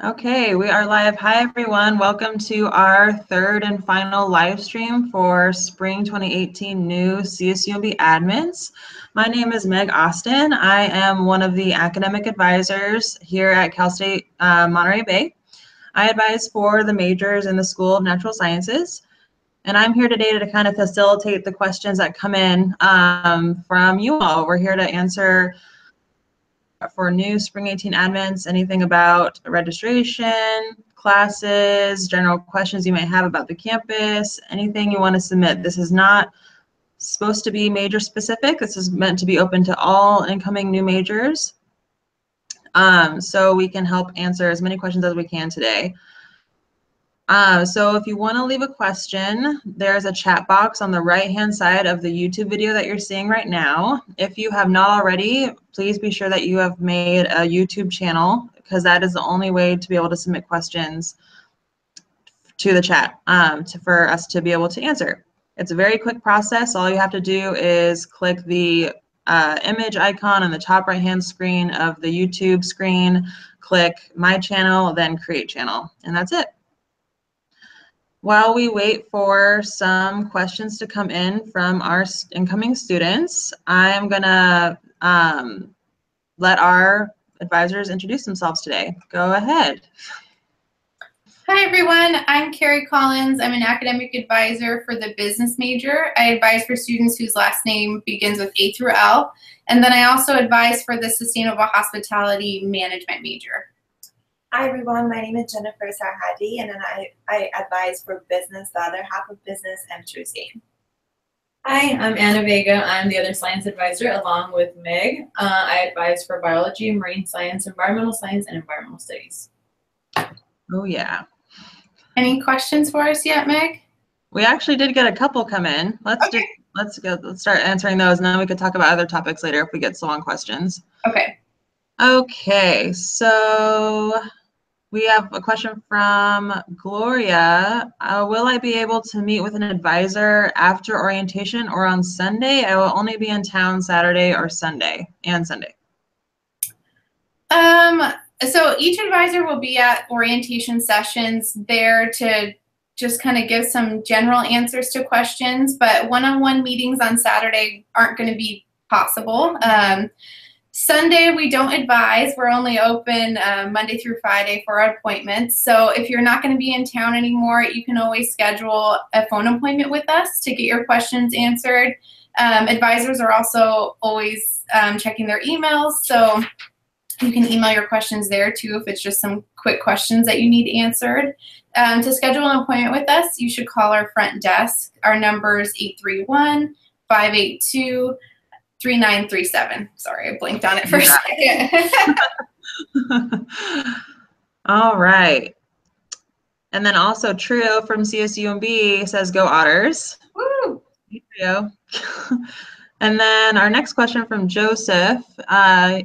Okay, we are live. Hi, everyone. Welcome to our third and final live stream for Spring 2018 new CSUMB admins. My name is Meg Austin. I am one of the academic advisors here at Cal State Monterey Bay. I advise for the majors in the School of Natural Sciences. And I'm here today to kind of facilitate the questions that come in from you all. We're here to answer for new Spring 18 admins, anything about registration, classes, general questions you might have about the campus, anything you want to submit. This is not supposed to be major specific. This is meant to be open to all incoming new majors. So we can help answer as many questions as we can today. So if you want to leave a question, there's a chat box on the right-hand side of the YouTube video that you're seeing right now. If you have not already, please be sure that you have made a YouTube channel, because that is the only way to be able to submit questions to the chat for us to be able to answer. It's a very quick process. All you have to do is click the image icon on the top right-hand screen of the YouTube screen, click My Channel, then Create Channel, and that's it. While we wait for some questions to come in from our incoming students, I'm gonna let our advisors introduce themselves today. Go ahead. Hi everyone, I'm Kerry Collins. I'm an academic advisor for the business major. I advise for students whose last name begins with A through L. And then I also advise for the sustainable hospitality management major. Hi everyone, my name is Jennifer Sarhadi, and then I advise for business, the other half of business, and Tuesday. Hi, I'm Anna Vega. I'm the other science advisor along with Meg. I advise for biology, marine science, environmental science, and environmental studies. Oh yeah. Any questions for us yet, Meg? We actually did get a couple come in. Let's start answering those, and then we could talk about other topics later if we get so long questions. Okay. Okay, so we have a question from Gloria. Will I be able to meet with an advisor after orientation or on Sunday? I will only be in town Saturday or Sunday and Sunday. So each advisor will be at orientation sessions there to just kind of give some general answers to questions, but one-on-one meetings on Saturday aren't going to be possible. Sunday, we don't advise. We're only open Monday through Friday for our appointments. So if you're not going to be in town anymore, you can always schedule a phone appointment with us to get your questions answered. Advisors are also always checking their emails, so you can email your questions there too if it's just some quick questions that you need answered. To schedule an appointment with us, you should call our front desk. Our number is 831-582-3937. Sorry, I blinked on it for a second. All right. And then also Trio from CSUMB says, go Otters. Woo! Trio. And then our next question from Joseph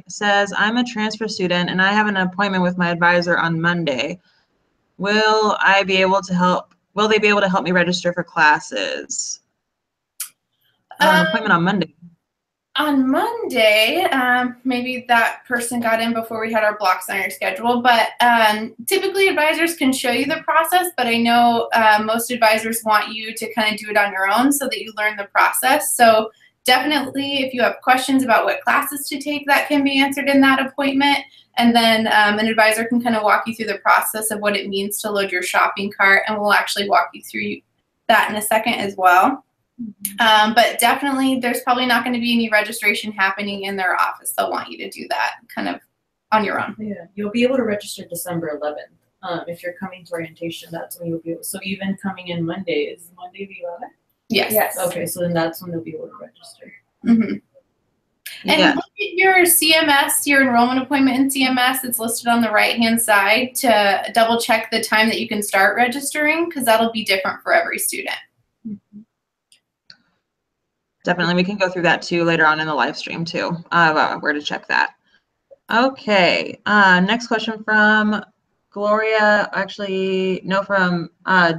says, I'm a transfer student and I have an appointment with my advisor on Monday. Will they be able to help me register for classes? Appointment on Monday. On Monday, maybe that person got in before we had our blocks on our schedule, but typically advisors can show you the process, but I know most advisors want you to kind of do it on your own so that you learn the process. So definitely, if you have questions about what classes to take, that can be answered in that appointment. And then an advisor can kind of walk you through the process of what it means to load your shopping cart, and we'll actually walk you through that in a second as well. But definitely, there's probably not going to be any registration happening in their office. They'll want you to do that kind of on your own. Yeah, you'll be able to register December 11th. If you're coming to orientation, that's when you'll be able. So even coming in Monday, is Monday the 11th? Yes. Okay, so then that's when they'll be able to register. Mm-hmm. And look at your CMS, your enrollment appointment in CMS. It's listed on the right-hand side to double check the time that you can start registering, because that'll be different for every student. Mm-hmm. Definitely, we can go through that too later on in the live stream too, where to check that. Okay, next question from Gloria, actually, no, from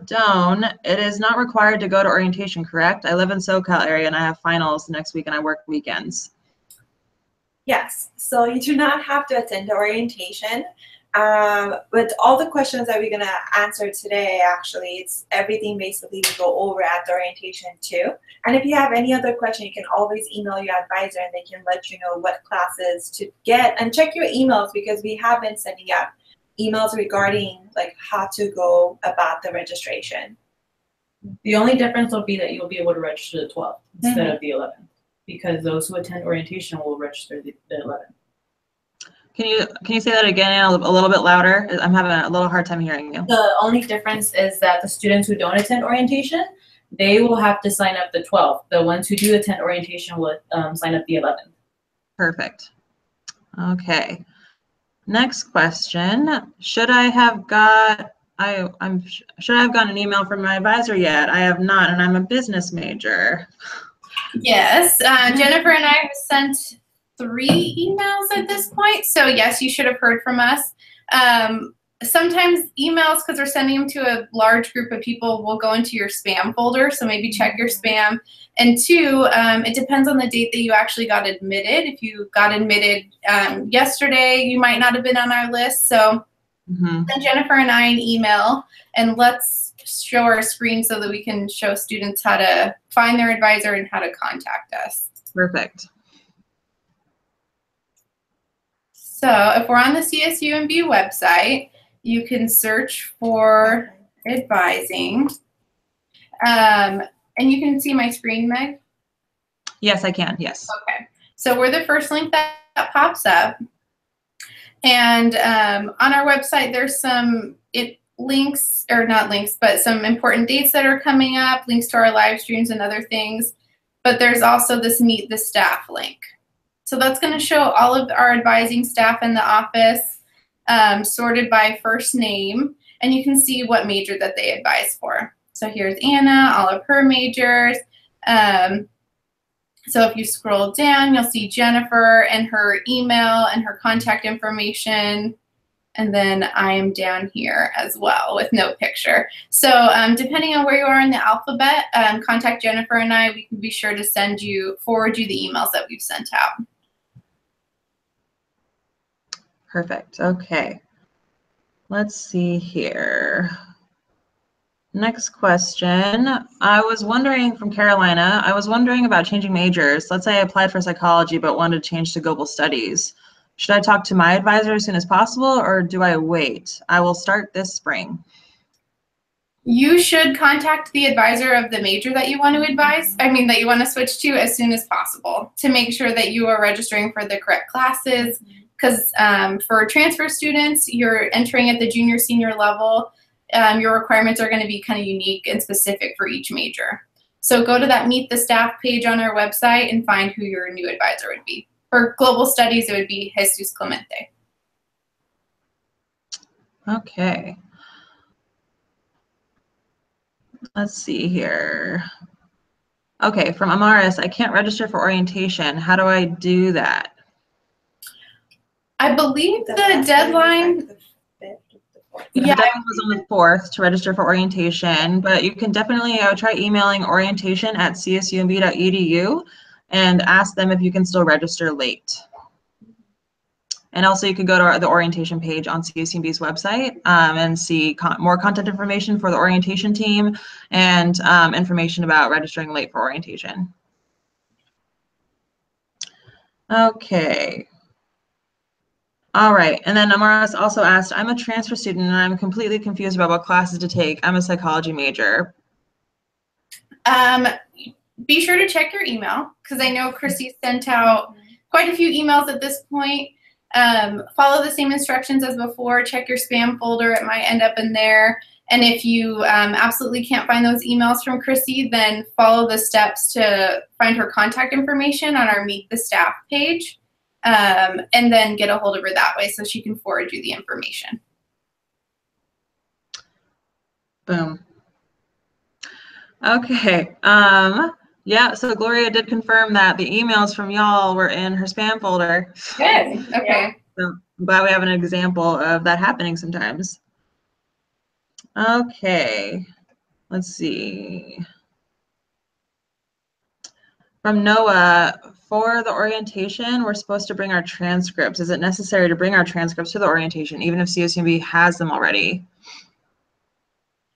Doan. It is not required to go to orientation, correct? I live in SoCal area and I have finals next week and I work weekends. Yes, so you do not have to attend the orientation. But all the questions that we're gonna answer today, actually, it's everything basically we go over at the orientation too. And if you have any other question, you can always email your advisor and they can let you know what classes to get. And check your emails because we have been sending out emails regarding like how to go about the registration. The only difference will be that you'll be able to register the 12th instead of the 11th, because those who attend orientation will register the 11th. Can you say that again a little bit louder? I'm having a little hard time hearing you. The only difference is that the students who don't attend orientation, they will have to sign up the 12th. The ones who do attend orientation will sign up the 11th. Perfect. Okay. Next question. Should I have got an email from my advisor yet? I have not, and I'm a business major. Yes, Jennifer and I have sent 3 emails at this point. So yes, you should have heard from us. Sometimes emails, because we're sending them to a large group of people, will go into your spam folder. So maybe check your spam. And 2, it depends on the date that you actually got admitted. If you got admitted yesterday, you might not have been on our list. So send Jennifer and I an email, and let's show our screen so that we can show students how to find their advisor and how to contact us. Perfect. So if we're on the CSUMB website, you can search for advising. And you can see my screen, Meg? Yes, I can. Yes. Okay. So we're the first link that pops up. And on our website, there's some links, or not links, but some important dates that are coming up, links to our live streams and other things. But there's also this Meet the Staff link. So that's going to show all of our advising staff in the office, sorted by first name, and you can see what major that they advise for. So here's Anna, all of her majors. So if you scroll down, you'll see Jennifer and her email and her contact information. And then I am down here as well with no picture. So depending on where you are in the alphabet, contact Jennifer and I. We can be sure to forward you the emails that we've sent out. Perfect. Okay. Let's see here. Next question. I was wondering from Carolina, I was wondering about changing majors. Let's say I applied for psychology but wanted to change to global studies. Should I talk to my advisor as soon as possible, or do I wait? I will start this spring. You should contact the advisor of the major that you want to switch to as soon as possible to make sure that you are registering for the correct classes. Because for transfer students, you're entering at the junior, senior level. Your requirements are going to be kind of unique and specific for each major. So go to that Meet the Staff page on our website and find who your new advisor would be. For global studies, it would be Jesus Clemente. Okay. Let's see here. Okay, from Amaris, I can't register for orientation. How do I do that? I believe the deadline. The deadline was on the 4th to register for orientation, but you can definitely try emailing orientation@csumb.edu and ask them if you can still register late. And also you could go to the orientation page on CSUMB's website and see more content information for the orientation team and information about registering late for orientation. Okay. All right, and then Amaris also asked, I'm a transfer student and I'm completely confused about what classes to take. I'm a psychology major. Be sure to check your email, because I know Chrissy sent out quite a few emails at this point. Follow the same instructions as before. Check your spam folder. It might end up in there. And if you absolutely can't find those emails from Chrissy, then follow the steps to find her contact information on our Meet the Staff page. And then get a hold of her that way so she can forward you the information. Boom. Okay. Yeah, so Gloria did confirm that the emails from y'all were in her spam folder. Good. Okay. So I'm glad we have an example of that happening sometimes. Okay. Let's see. From Noah, for the orientation, we're supposed to bring our transcripts. Is it necessary to bring our transcripts to the orientation, even if CSUMB has them already?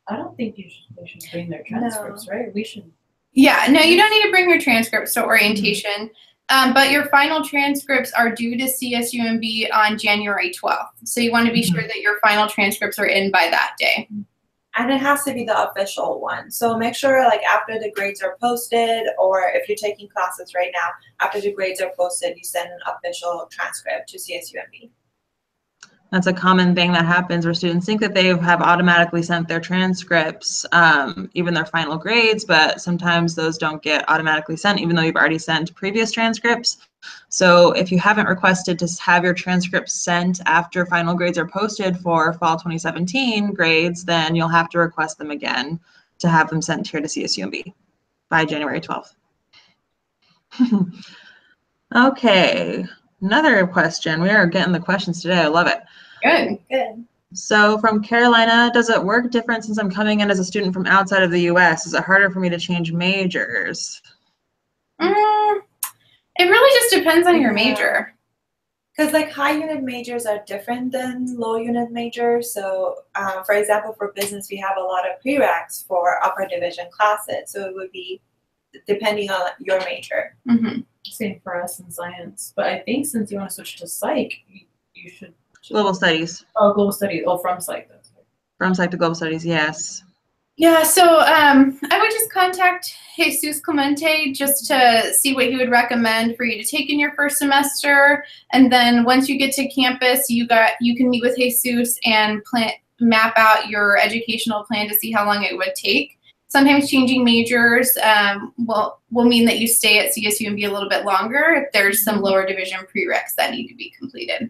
I don't think they should bring their transcripts, right? We should. Yeah, no, you don't need to bring your transcripts to orientation, but your final transcripts are due to CSUMB on January 12th. So you want to be sure that your final transcripts are in by that day. And it has to be the official one. So make sure like after the grades are posted, or if you're taking classes right now, after the grades are posted, you send an official transcript to CSUMB. That's a common thing that happens where students think that they have automatically sent their transcripts, even their final grades, but sometimes those don't get automatically sent, even though you've already sent previous transcripts. So if you haven't requested to have your transcripts sent after final grades are posted for fall 2017 grades, then you'll have to request them again to have them sent here to CSUMB by January 12th. Okay, another question. We are getting the questions today. I love it. Good. So from Carolina, does it work different since I'm coming in as a student from outside of the US? Is it harder for me to change majors? It really just depends on your major. Because like high unit majors are different than low unit majors. So for example, for business, we have a lot of prereqs for upper division classes. So it would be depending on your major. Same for us in science. But I think since you want to switch to psych, you should. Global studies. Oh, global studies. Oh, from psych. That's right. From psych to global studies, yes. Yeah, so I would just contact Jesus Clemente just to see what he would recommend for you to take in your first semester. And then once you get to campus, you can meet with Jesus and map out your educational plan to see how long it would take. Sometimes changing majors will mean that you stay at CSUMB a little bit longer if there's some lower division prereqs that need to be completed.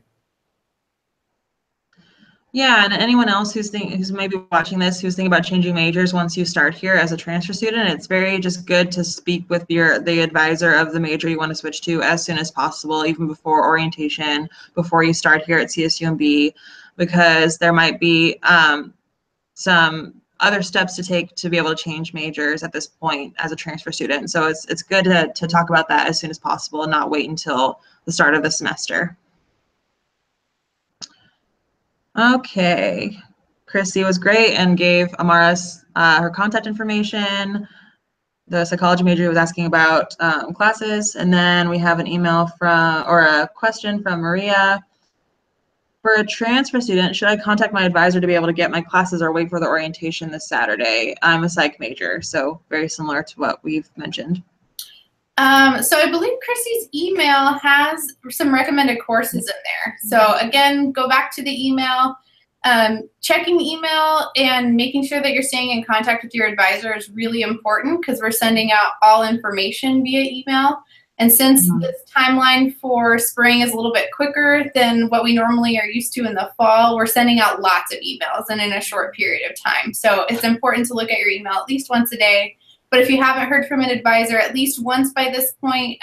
Yeah, and anyone else who's maybe watching this, who's thinking about changing majors once you start here as a transfer student, it's very just good to speak with the advisor of the major you want to switch to as soon as possible, even before orientation, before you start here at CSUMB, because there might be some other steps to take to be able to change majors at this point as a transfer student. So it's good to talk about that as soon as possible and not wait until the start of the semester. Okay, Christy was great and gave Amara her contact information. The psychology major was asking about classes, and then we have an email or a question from Maria. For a transfer student, should I contact my advisor to be able to get my classes or wait for the orientation this Saturday? I'm a psych major, so very similar to what we've mentioned. So I believe Christy's email has some recommended courses in there. So again, go back to the email. Checking email and making sure that you're staying in contact with your advisor is really important because we're sending out all information via email. And since this timeline for spring is a little bit quicker than what we normally are used to in the fall, we're sending out lots of emails and in a short period of time. So it's important to look at your email at least once a day. But if you haven't heard from an advisor at least once by this point,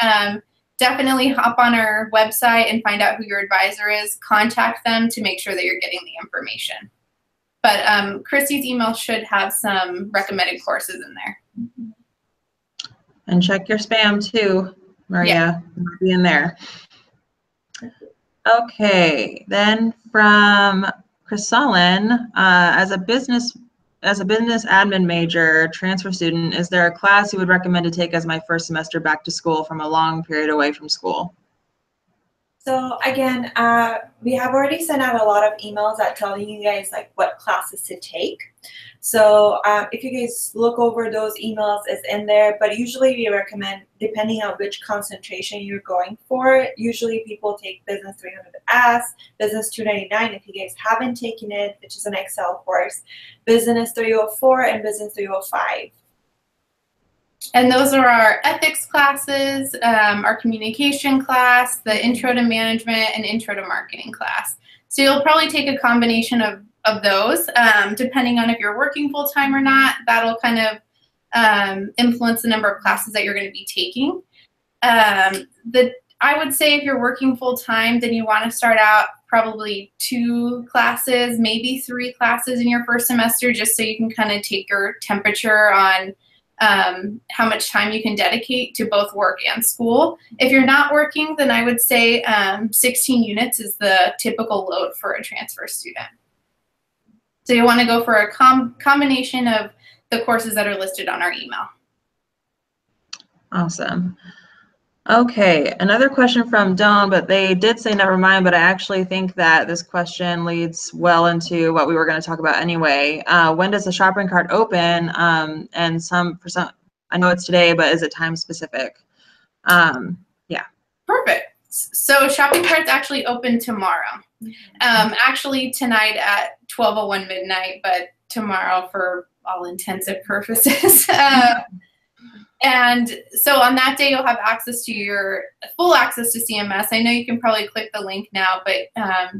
definitely hop on our website and find out who your advisor is. Contact them to make sure that you're getting the information. But Christy's email should have some recommended courses in there. And check your spam too, Maria. It might be in there. Okay, then from Chrysalin, as a business admin major, transfer student, is there a class you would recommend to take as my first semester back to school from a long period away from school? So again, we have already sent out a lot of emails that telling you guys like what classes to take. So if you guys look over those emails, it's in there. But usually we recommend, depending on which concentration you're going for, usually people take Business 300S, Business 299 if you guys haven't taken it, which is an Excel course, Business 304, and Business 305. And those are our ethics classes, our communication class, the intro to management, and intro to marketing class. So you'll probably take a combination of those, depending on if you're working full-time or not. That'll kind of influence the number of classes that you're going to be taking. I would say if you're working full-time, then you want to start out probably 2 classes, maybe 3 classes in your first semester, just so you can kind of take your temperature on how much time you can dedicate to both work and school. If you're not working, then I would say 16 units is the typical load for a transfer student. So you want to go for a combination of the courses that are listed on our email. Awesome. Okay, another question from Dawn, but they did say never mind, but I actually think that this question leads well into what we were going to talk about anyway. When does the shopping cart open? And for some, I know it's today, but is it time specific? Yeah. Perfect. So shopping cart's actually open tomorrow. Actually tonight at 12:01 midnight, but tomorrow for all intensive purposes. And so on that day, you'll have access to full access to CMS. I know you can probably click the link now, but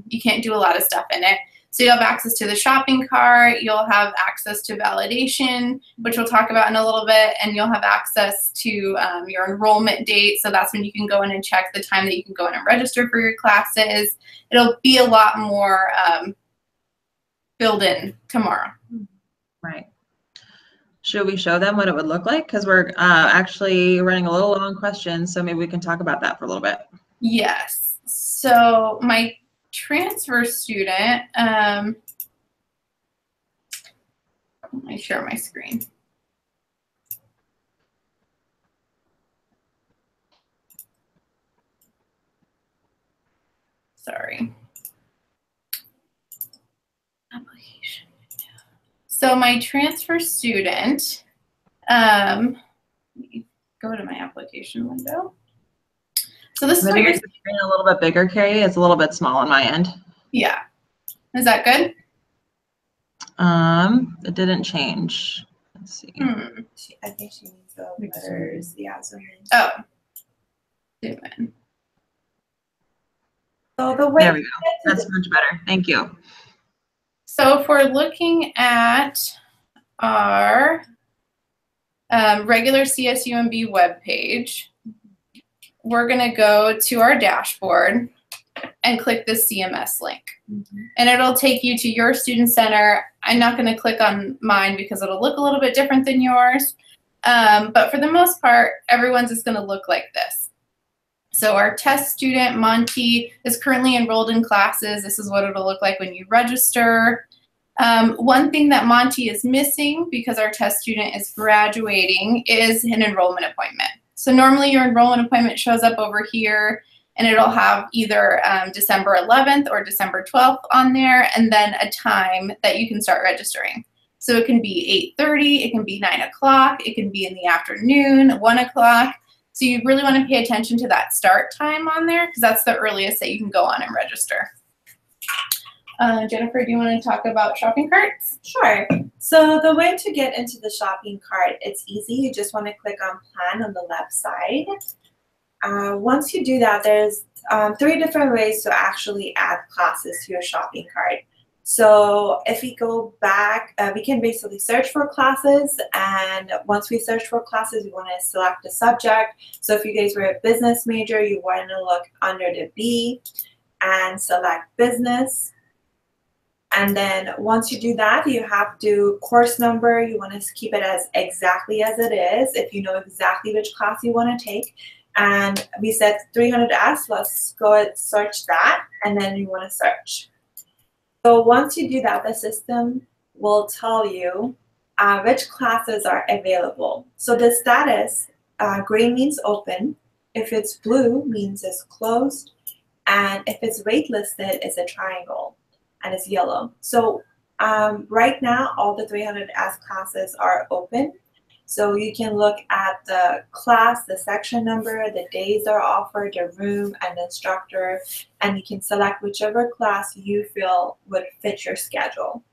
you can't do a lot of stuff in it. So you'll have access to the shopping cart, you'll have access to validation, which we'll talk about in a little bit, and you'll have access to your enrollment date. So that's when you can go in and check the time that you can go in and register for your classes. It'll be a lot more filled in tomorrow. Right. Should we show them what it would look like? Because we're actually running a little long questions, so maybe we can talk about that for a little bit. Yes. So my transfer student, let me share my screen. Sorry. Application. So my transfer student, let me go to my application window. So this is Maybe make the screen a little bit bigger, Kerry. It's a little bit small on my end. Yeah. Is that good? It didn't change. Let's see. I think she needs the letters. Yeah, zoom in. Oh. Zoom in. So the way there we go. That's much better. Thank you. So if we're looking at our regular CSUMB webpage, we're going to go to our dashboard and click the CMS link. And it'll take you to your student center. I'm not going to click on mine because it'll look a little bit different than yours. But for the most part, everyone's is going to look like this. So our test student, Monty, is currently enrolled in classes. This is what it'll look like when you register. One thing that Monty is missing because our test student is graduating is an enrollment appointment. So normally your enrollment appointment shows up over here and it'll have either December 11th or December 12th on there and then a time that you can start registering. So it can be 8:30, it can be 9 o'clock, it can be in the afternoon, 1 o'clock. So you really want to pay attention to that start time on there because that's the earliest that you can go on and register. Jennifer, do you want to talk about shopping carts? Sure. So the way to get into the shopping cart, it's easy. You just want to click on plan on the left side. Once you do that, there's 3 different ways to actually add classes to your shopping cart. So if we go back, we can basically search for classes, and once we search for classes, we want to select the subject. So if you guys were a business major, you want to look under the B and select business. And then once you do that, you have to course number. You want to keep it as exactly as it is if you know exactly which class you want to take. And we said 300S, let's go and search that, and then you want to search. So once you do that, the system will tell you which classes are available. So the status, green means open. If it's blue, means it's closed. And if it's waitlisted, it's a triangle. And it's yellow. So right now, all the 300S classes are open. So you can look at the class, the section number, the days they're offered, the room, and the instructor, and you can select whichever class you feel would fit your schedule.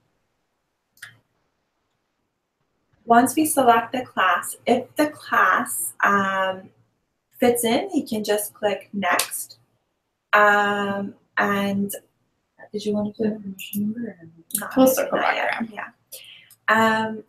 Once we select the class, if the class fits in, you can just click next. And did you want to put a permission number? We'll circle back around. Yeah.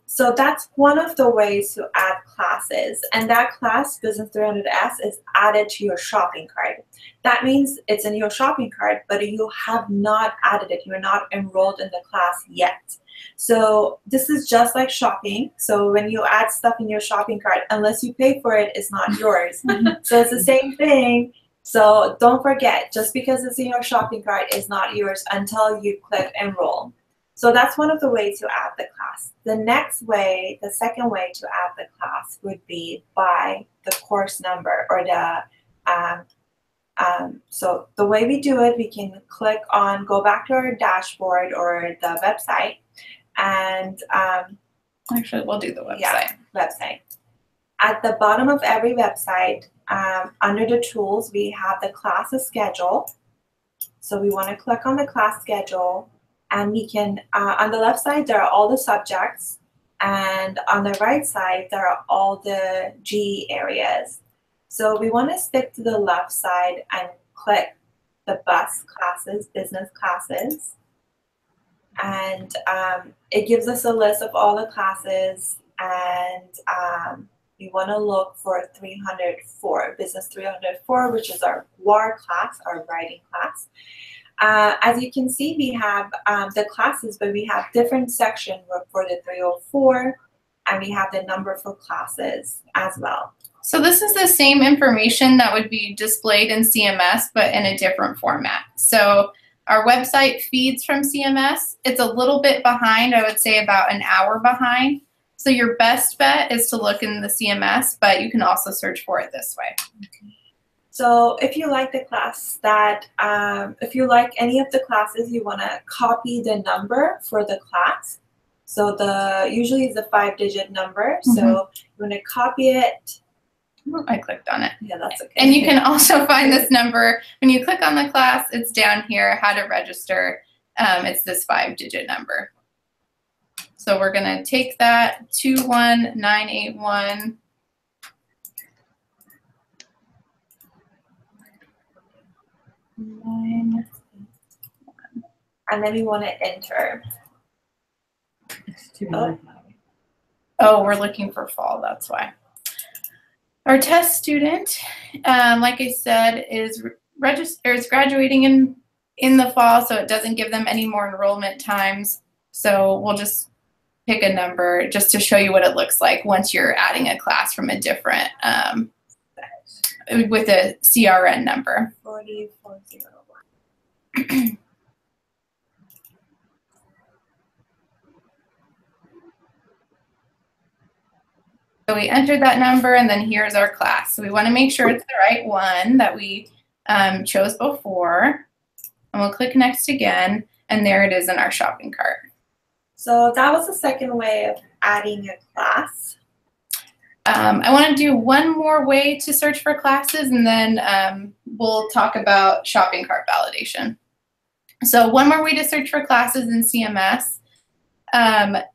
So that's one of the ways to add classes, and that class, Business 300S, is added to your shopping cart. That means it's in your shopping cart, but you have not added it. You're not enrolled in the class yet. So this is just like shopping. So when you add stuff in your shopping cart, unless you pay for it, it's not yours. So it's the same thing. So don't forget, just because it's in your shopping cart is not yours until you click enroll. So that's one of the ways to add the class. The next way, the second way to add the class would be by the course number or the, so the way we do it, we can click on, go back to our dashboard or the website, and Actually, we'll do the website. yeah, website. At the bottom of every website, under the tools, we have the classes schedule. So we want to click on the class schedule. And we can, on the left side, there are all the subjects. And on the right side, there are all the GE areas. So we want to stick to the left side and click the bus classes, business classes. And it gives us a list of all the classes. And we want to look for 304, Business 304, which is our WAR class, our writing class. As you can see, we have the classes, but we have different sections for the 304, and we have the number for classes as well. So this is the same information that would be displayed in CMS, but in a different format. So our website feeds from CMS. It's a little bit behind, I would say about an hour behind. So your best bet is to look in the CMS, but you can also search for it this way. Okay. So if you like the class that, if you like any of the classes, you want to copy the number for the class. So usually it's a 5-digit number. So you want to copy it. Oh, I clicked on it. Yeah, that's okay. And you can also find this number when you click on the class. It's down here, how to register. It's this 5-digit number. So we're going to take that 21981. And then we want to enter. Oh, we're looking for fall, that's why. Our test student, like I said, is graduating in the fall, so it doesn't give them any more enrollment times. So we'll just pick a number just to show you what it looks like once you're adding a class from a different, with a CRN number. 4401. So we entered that number, and then here's our class. So we want to make sure it's the right one that we chose before. And we'll click next again, and there it is in our shopping cart. So that was the second way of adding a class. I want to do one more way to search for classes, and then we'll talk about shopping cart validation. So one more way to search for classes in CMS.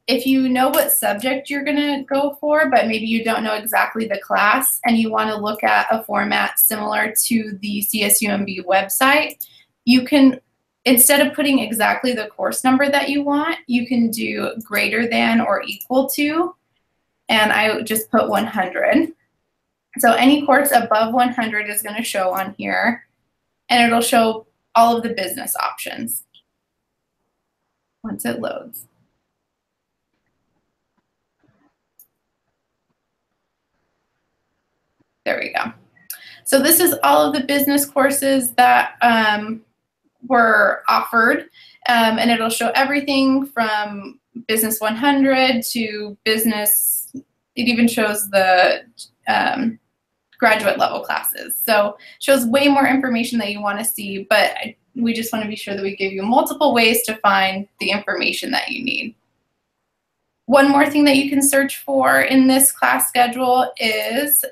If you know what subject you're going to go for, but maybe you don't know exactly the class and you want to look at a format similar to the CSUMB website, you can, instead of putting exactly the course number that you want, you can do greater than or equal to, and I just put 100. So any course above 100 is going to show on here, and it'll show all of the business options once it loads. There we go. So this is all of the business courses that were offered, and it'll show everything from Business 100 to Business, it even shows the graduate level classes. So it shows way more information that you want to see, but we just want to be sure that we give you multiple ways to find the information that you need. One more thing that you can search for in this class schedule is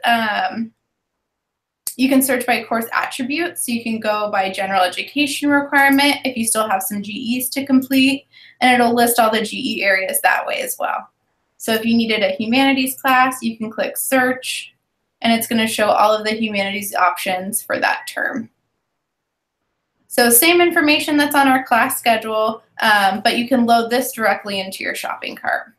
you can search by course attributes. So you can go by general education requirement if you still have some GEs to complete, and it'll list all the GE areas that way as well. So if you needed a humanities class, you can click search, and it's going to show all of the humanities options for that term. So same information that's on our class schedule, but you can load this directly into your shopping cart.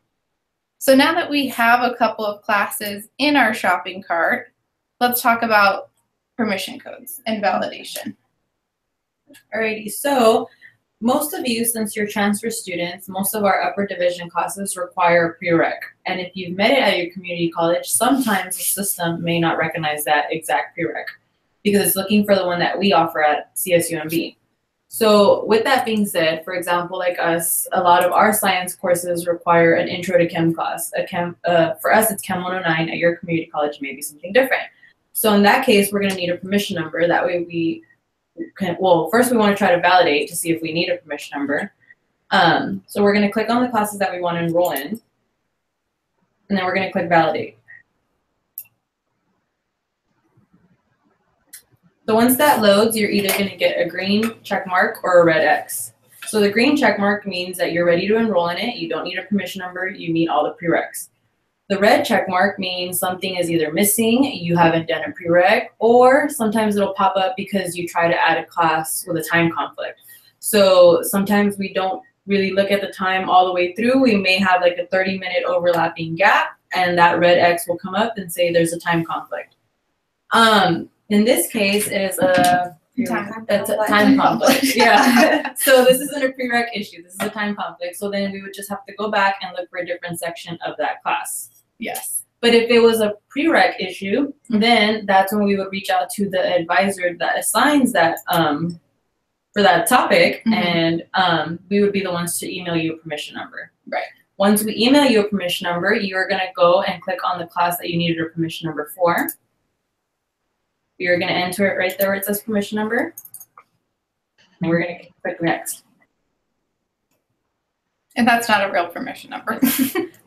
So now that we have a couple of classes in our shopping cart, let's talk about permission codes and validation. Alrighty, so most of you, since you're transfer students, most of our upper division classes require a prereq. And if you've met it at your community college, sometimes the system may not recognize that exact prereq because it's looking for the one that we offer at CSUMB. So with that being said, for example, like us, a lot of our science courses require an intro to chem class. For us, it's Chem 109. At your community college, maybe something different. So in that case, we're going to need a permission number. That way we can, well, first we want to try to validate to see if we need a permission number. So we're going to click on the classes that we want to enroll in, and then we're going to click validate. So once that loads, you're either going to get a green check mark or a red X. So the green check mark means that you're ready to enroll in it. You don't need a permission number. You meet all the prereqs. The red check mark means something is either missing, you haven't done a prereq, or sometimes it'll pop up because you try to add a class with a time conflict. So sometimes we don't really look at the time all the way through. We may have like a 30-minute overlapping gap, and that red X will come up and say there's a time conflict. In this case, it is a time conflict. Yeah. So this isn't a prereq issue. This is a time conflict. So then we would just have to go back and look for a different section of that class. Yes. But if it was a prereq issue, then that's when we would reach out to the advisor that assigns that for that topic, and we would be the ones to email you a permission number. Right. Once we email you a permission number, you're going to go and click on the class that you needed a permission number for. You're going to enter it right there where it says permission number, and we're going to click next. And that's not a real permission number.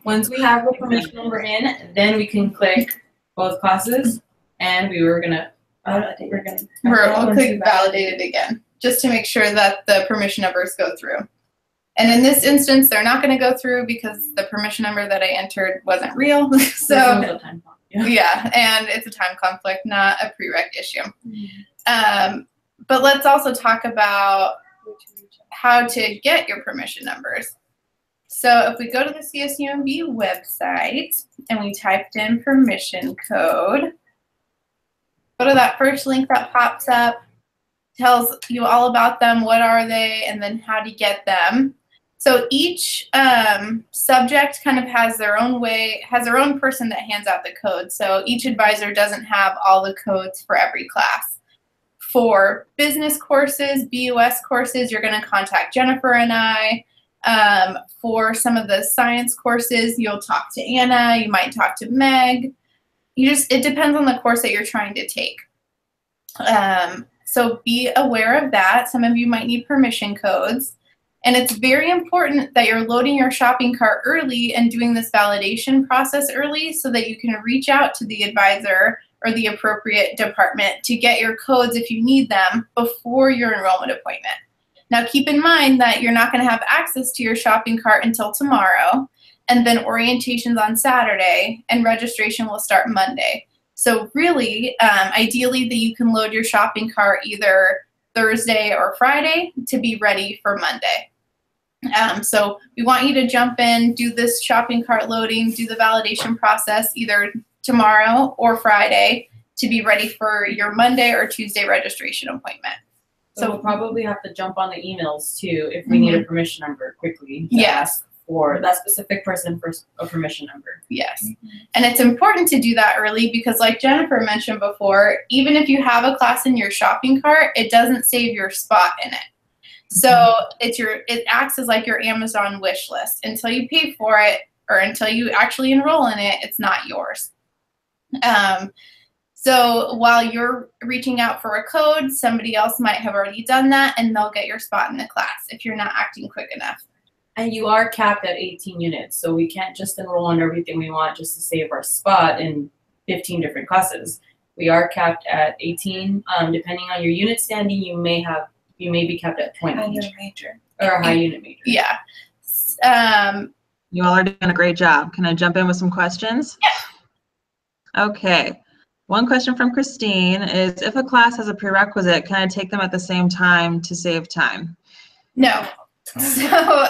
Once we have the permission number in, then we can click both classes, and we'll click validate it again, just to make sure that the permission numbers go through. And in this instance, they're not going to go through because the permission number that I entered wasn't real. So yeah, and it's a time conflict, not a prereq issue. But let's also talk about how to get your permission numbers. So if we go to the CSUMB website and we typed in permission code, go to that first link that pops up, tells you all about them, what are they, and then how to get them. So each subject kind of has their own way, has their own person that hands out the code. So each advisor doesn't have all the codes for every class. For business courses, BUS courses, you're going to contact Jennifer and I. For some of the science courses, you'll talk to Anna, you might talk to Meg. It depends on the course that you're trying to take. So be aware of that. Some of you might need permission codes. And it's very important that you're loading your shopping cart early and doing this validation process early so that you can reach out to the advisor or the appropriate department to get your codes if you need them before your enrollment appointment. Now keep in mind that you're not going to have access to your shopping cart until tomorrow, and then orientation's on Saturday, and registration will start Monday. So really, ideally that you can load your shopping cart either Thursday or Friday to be ready for Monday. So we want you to jump in, do this shopping cart loading, do the validation process either tomorrow or Friday to be ready for your Monday or Tuesday registration appointment. So we'll probably have to jump on the emails too if we need a permission number quickly. Yes. For that specific person for a permission number. Yes. And it's important to do that early because like Jennifer mentioned before, even if you have a class in your shopping cart, it doesn't save your spot in it. So it acts as like your Amazon wish list. Until you pay for it or until you actually enroll in it, it's not yours. So while you're reaching out for a code, somebody else might have already done that and they'll get your spot in the class if you're not acting quick enough. And you are capped at 18 units, so we can't just enroll in everything we want just to save our spot in 15 different classes. We are capped at 18. Depending on your unit standing, you may be capped at 20. High unit major. Or a high unit major. Yeah. You all are doing a great job. Can I jump in with some questions? Yeah. Okay. One question from Christine is, if a class has a prerequisite, can I take them at the same time to save time? No. So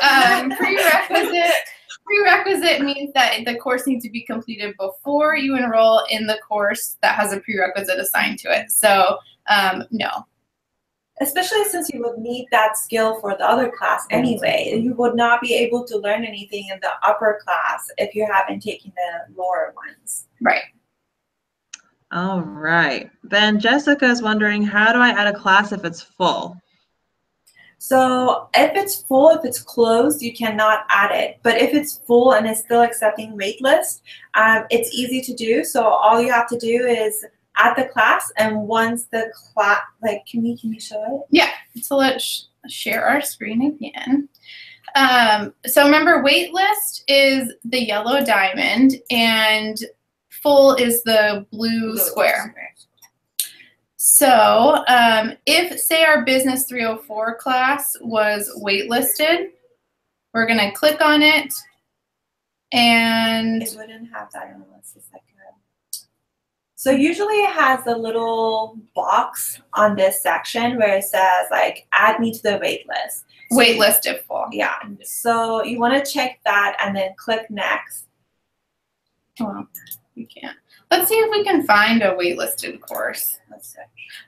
prerequisite prerequisite means that the course needs to be completed before you enroll in the course that has a prerequisite assigned to it. So no. Especially since you would need that skill for the other class anyway. You would not be able to learn anything in the upper class if you haven't taken the lower ones. Right. All right. Then Jessica is wondering, how do I add a class if it's full? So if it's full, if it's closed, you cannot add it. But if it's full and it's still accepting waitlist, it's easy to do. So all you have to do is add the class, and once the class, like, can we show it? Yeah. So let's share our screen again. So remember, waitlist is the yellow diamond, and full is the blue square. So if, say, our Business 304 class was waitlisted, we're going to click on it, and it wouldn't have that unless it's like a... So usually it has a little box on this section where it says, like, add me to the wait list. So waitlist if full. Yeah. So you want to check that and then click next. Well, we can't. Let's see if we can find a waitlisted course. Let's see.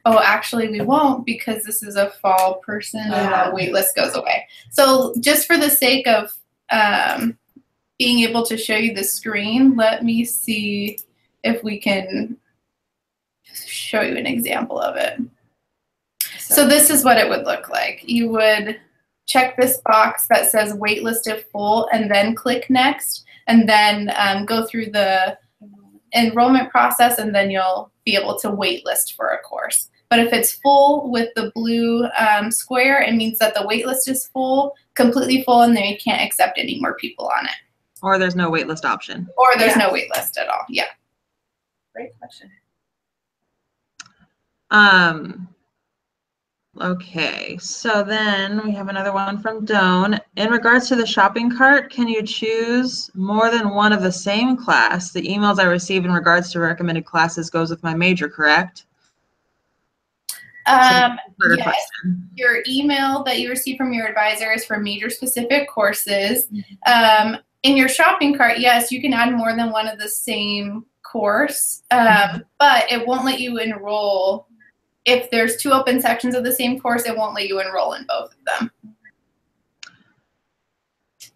Oh, actually, we won't, because this is a fall person and the waitlist goes away. So just for the sake of being able to show you the screen, let me see if we can show you an example of it. So this is what it would look like. You would check this box that says waitlist if full, and then click next, and then go through the enrollment process, and then you'll be able to waitlist for a course. But if it's full with the blue square, it means that the waitlist is full, completely full, and then you can't accept any more people on it. Or there's no waitlist option. Or there's no waitlist at all. Yeah. Great question. Okay, so then we have another one from Doan. In regards to the shopping cart, can you choose more than one of the same class? The emails I receive in regards to recommended classes goes with my major, correct? Yes. Question. Your email that you receive from your advisor is for major specific courses. In your shopping cart, yes, you can add more than one of the same course, but it won't let you enroll. If there's 2 open sections of the same course, it won't let you enroll in both of them.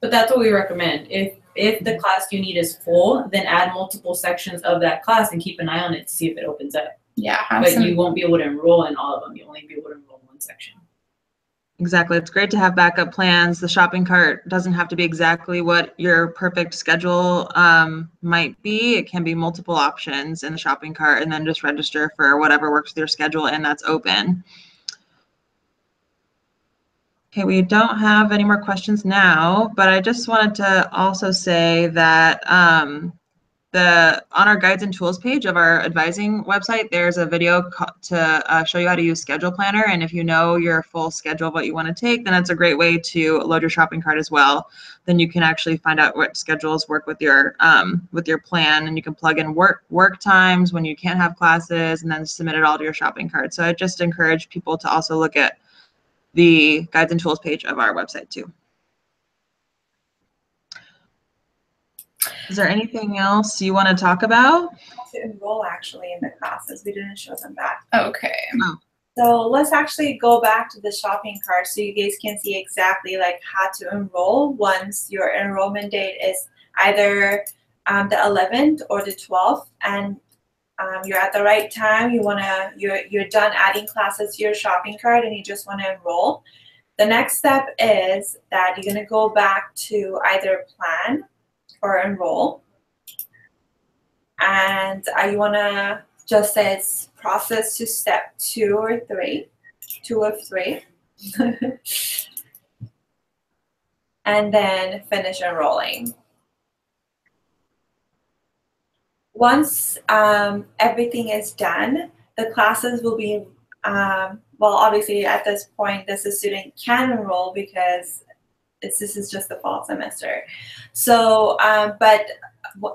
But that's what we recommend. If the class you need is full, then add multiple sections of that class and keep an eye on it to see if it opens up. Yeah. But you won't be able to enroll in all of them. You'll only be able to enroll in one section. Exactly. It's great to have backup plans. The shopping cart doesn't have to be exactly what your perfect schedule might be. It can be multiple options in the shopping cart, and then just register for whatever works with your schedule, and that's open. Okay, we don't have any more questions now, but I just wanted to also say that on our guides and tools page of our advising website, there's a video to show you how to use Schedule Planner. And if you know your full schedule of what you want to take, then that's a great way to load your shopping cart as well. Then you can actually find out what schedules work with your plan, and you can plug in work times when you can't have classes, and then submit it all to your shopping cart. So I just encourage people to also look at the guides and tools page of our website too. Is there anything else you want to talk about? To enroll actually in the classes. We didn't show them that. Okay. Oh. So let's actually go back to the shopping cart so you guys can see exactly like how to enroll once your enrollment date is either the 11th or the 12th, and you're at the right time. You're done adding classes to your shopping cart and you just want to enroll. The next step is that you're going to go back to either plan or enroll, and you want to just say it's process to step 2 or 3, 2 of 3, and then finish enrolling. Once everything is done, the classes will be, well, obviously at this point, the student can enroll because this is just the fall semester. So, but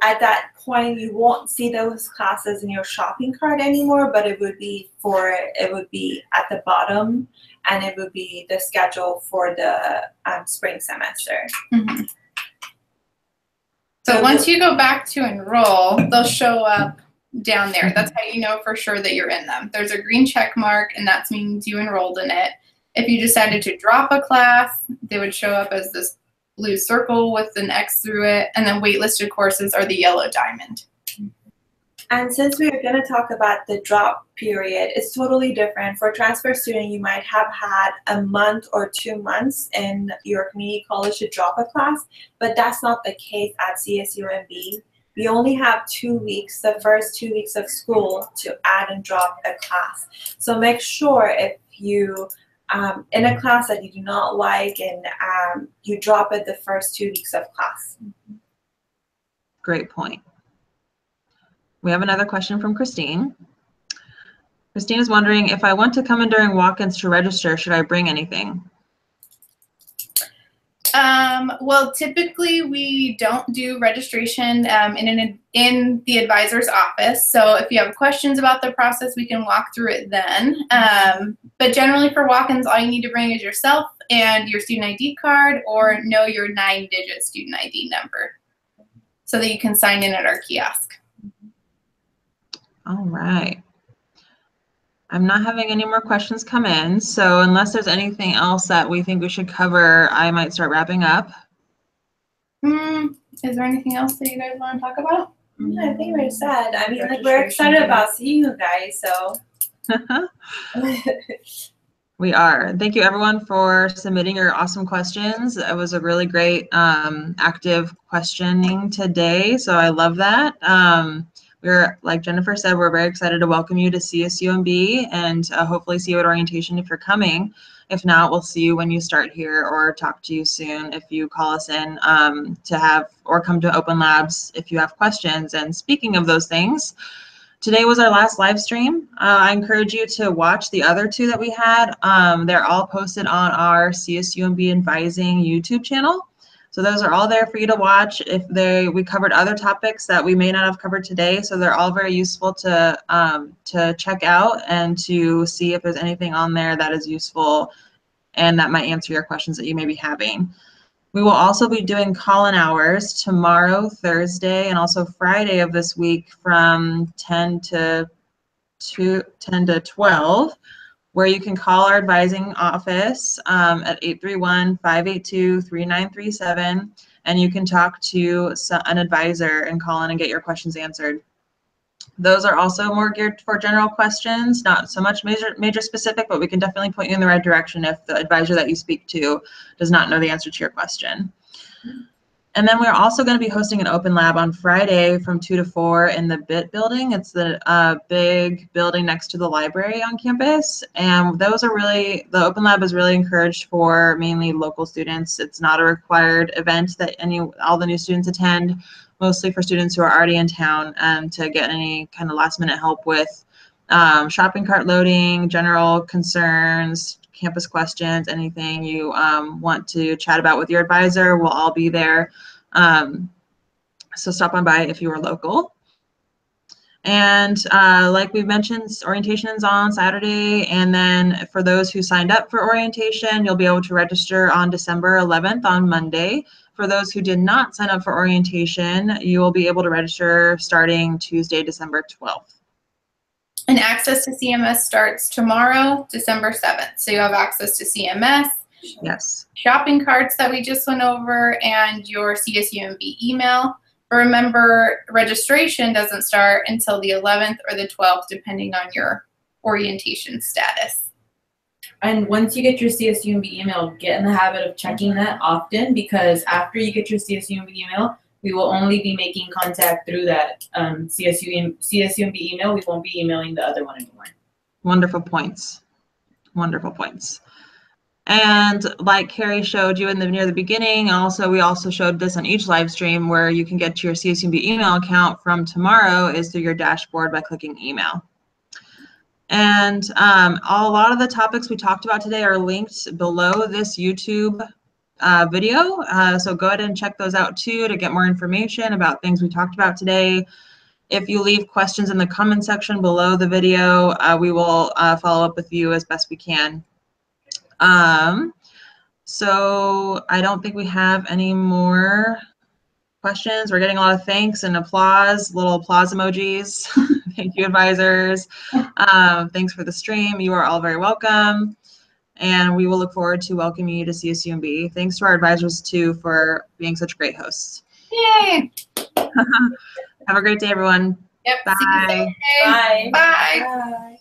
at that point, you won't see those classes in your shopping cart anymore, but it would be at the bottom, and it would be the schedule for the spring semester. Mm-hmm. So once you go back to enroll, they'll show up down there. That's how you know for sure that you're in them. There's a green check mark, and that means you enrolled in it. If you decided to drop a class, they would show up as this blue circle with an X through it, and then waitlisted courses are the yellow diamond. And since we are going to talk about the drop period, it's totally different. For a transfer student, you might have had a month or 2 months in your community college to drop a class, but that's not the case at CSUMB. We only have 2 weeks, the first 2 weeks of school, to add and drop a class. So make sure if you in a class that you do not like and you drop it the first 2 weeks of class. Great point. We have another question from Christine. Christine is wondering, if I want to come in during walk-ins to register, should I bring anything? Well, typically we don't do registration in the advisor's office. So if you have questions about the process, we can walk through it then. But generally for walk-ins, all you need to bring is yourself and your student ID card, or know your 9-digit student ID number so that you can sign in at our kiosk. All right. I'm not having any more questions come in, so unless there's anything else that we think we should cover, I might start wrapping up. Is there anything else that you guys want to talk about? Yeah, I think we're sad. I mean, like, we're excited about seeing you guys, so. We are. Thank you everyone for submitting your awesome questions. It was a really great active questioning today, so I love that. We're, like Jennifer said, we're very excited to welcome you to CSUMB and hopefully see you at orientation if you're coming. If not, we'll see you when you start here or talk to you soon if you call us in to have, or come to Open Labs if you have questions. And speaking of those things, today was our last live stream. I encourage you to watch the other 2 that we had. They're all posted on our CSUMB Advising YouTube channel. So those are all there for you to watch. We covered other topics that we may not have covered today, so they're all very useful to check out and to see if there's anything on there that is useful and that might answer your questions that you may be having. We will also be doing Callin Hours tomorrow, Thursday, and also Friday of this week from 10 to 12. Where you can call our advising office at 831-582-3937, and you can talk to an advisor and call in and get your questions answered. Those are also more geared for general questions, not so much major specific, but we can definitely point you in the right direction if the advisor that you speak to does not know the answer to your question. And then we're also going to be hosting an open lab on Friday from 2 to 4 in the BIT building. It's the big building next to the library on campus. And those are really, the open lab is really encouraged for mainly local students. It's not a required event that all the new students attend, mostly for students who are already in town to get any kind of last minute help with shopping cart loading, general concerns, campus questions, anything you want to chat about with your advisor. We'll all be there. So stop on by if you are local. And like we mentioned, orientation is on Saturday. And then for those who signed up for orientation, you'll be able to register on December 11th on Monday. For those who did not sign up for orientation, you will be able to register starting Tuesday, December 12th. And access to CMS starts tomorrow, December 7th. So you have access to CMS, yes, shopping carts that we just went over, and your CSUMB email. Remember, registration doesn't start until the 11th or the 12th, depending on your orientation status. And once you get your CSUMB email, get in the habit of checking that often, because after you get your CSUMB email, we will only be making contact through that CSUMB email. We won't be emailing the other one anymore. Wonderful points. Wonderful points. And like Kerry showed you near the beginning, we also showed this on each live stream, where you can get to your CSUMB email account from tomorrow is through your dashboard by clicking email. And a lot of the topics we talked about today are linked below this YouTube video. So go ahead and check those out too to get more information about things we talked about today. If you leave questions in the comment section below the video, we will follow up with you as best we can. So I don't think we have any more questions. We're getting a lot of thanks and applause, little applause emojis. Thank you, advisors. Thanks for the stream. You are all very welcome. And we will look forward to welcoming you to CSUMB. Thanks to our advisors, too, for being such great hosts. Yay! Have a great day, everyone. Yep. Bye. See you Thursday. Bye. Bye. Bye.